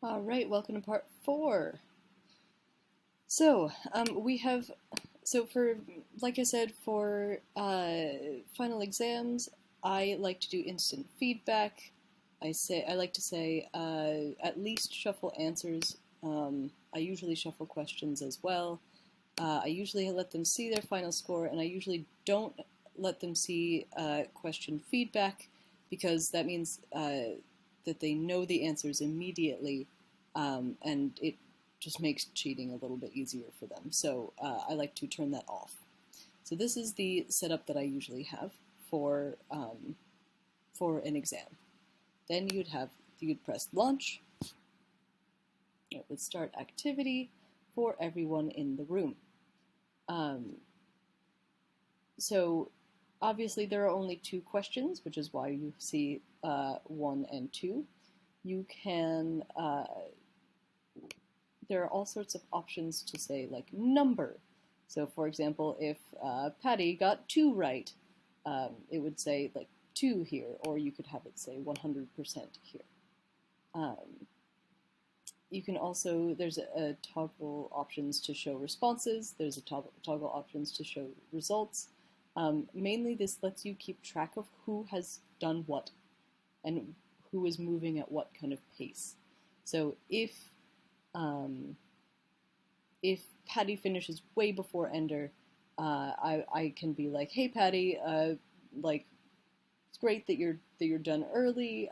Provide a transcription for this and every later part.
All right, welcome to part 4. So, we have, like I said, for final exams, I like to do instant feedback. I like to say, at least shuffle answers. I usually shuffle questions as well. I usually let them see their final score, and I usually don't let them see question feedback, because that means that they know the answers immediately, and it just makes cheating a little bit easier for them. So I like to turn that off. So this is the setup that I usually have for an exam. Then you'd press launch. It would start activity for everyone in the room. So obviously there are only 2 questions, which is why you see 1 and 2. You can, there are all sorts of options to say, like, number. So for example, if Patty got 2 right, it would say like 2 here, or you could have it say 100% here. You can also, there's a toggle options to show responses, there's a toggle options to show results. Mainly this lets you keep track of who has done what and who is moving at what kind of pace. So if Patty finishes way before Ender, I can be like, hey Patty, like, it's great that you're done early.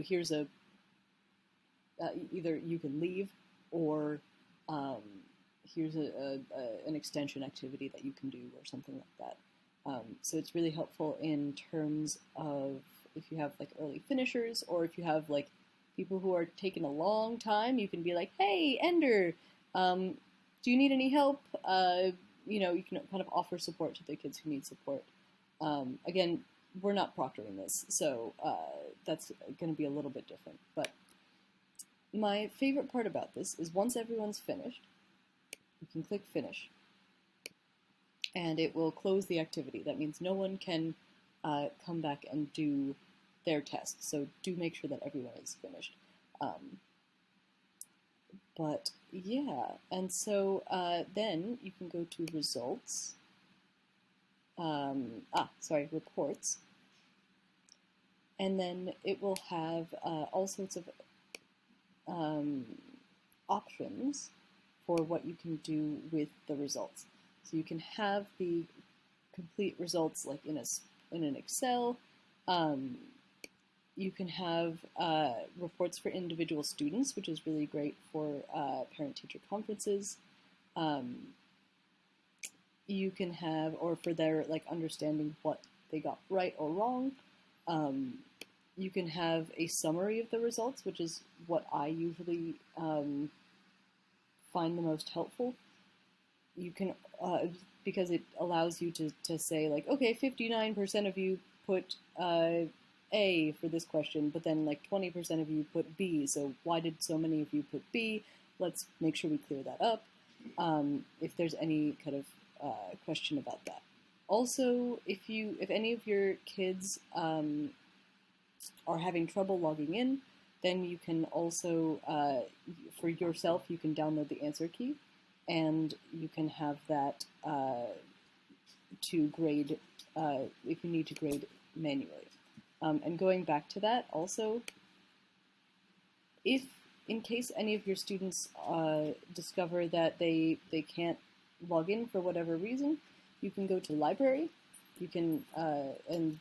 Here's a either you can leave, or here's an extension activity that you can do, or something like that. So it's really helpful in terms of if you have like early finishers, or if you have like people who are taking a long time, you can be like, hey Ender, do you need any help? You can kind of offer support to the kids who need support. Again, we're not proctoring this, so that's going to be a little bit different. But my favorite part about this is once everyone's finished, you can click finish, and it will close the activity. That means no one can come back and do their test, so do make sure that everyone is finished. But yeah, and so then you can go to results, reports, and then it will have all sorts of options for what you can do with the results. So you can have the complete results like in an Excel. You can have reports for individual students, which is really great for parent-teacher conferences. You can have, or for their like understanding what they got right or wrong. You can have a summary of the results, which is what I usually find the most helpful. You can, because it allows you to say like, okay, 59% of you put A for this question, but then like 20% of you put B, so why did so many of you put B? Let's make sure we clear that up, if there's any kind of question about that. Also, if any of your kids are having trouble logging in, then you can also, for yourself, you can download the answer key, and you can have that to grade, if you need to grade manually. And going back to that, also, if in case any of your students discover that they can't log in for whatever reason, you can go to library. You can, and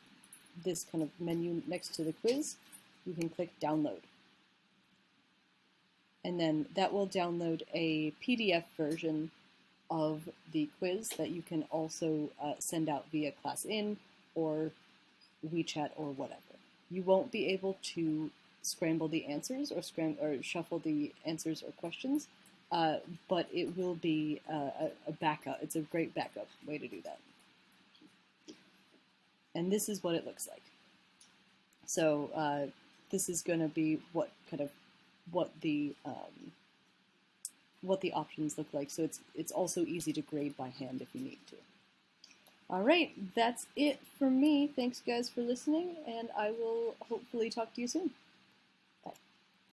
this kind of menu next to the quiz, you can click download. And then that will download a PDF version of the quiz that you can also send out via ClassIn or WeChat or whatever. You won't be able to scramble the answers or shuffle the answers or questions, but it will be a backup. It's a great backup way to do that. And this is what it looks like. So this is going to be what the options look like. So it's also easy to grade by hand if you need to. All right, that's it for me. Thanks guys for listening, and I will hopefully talk to you soon.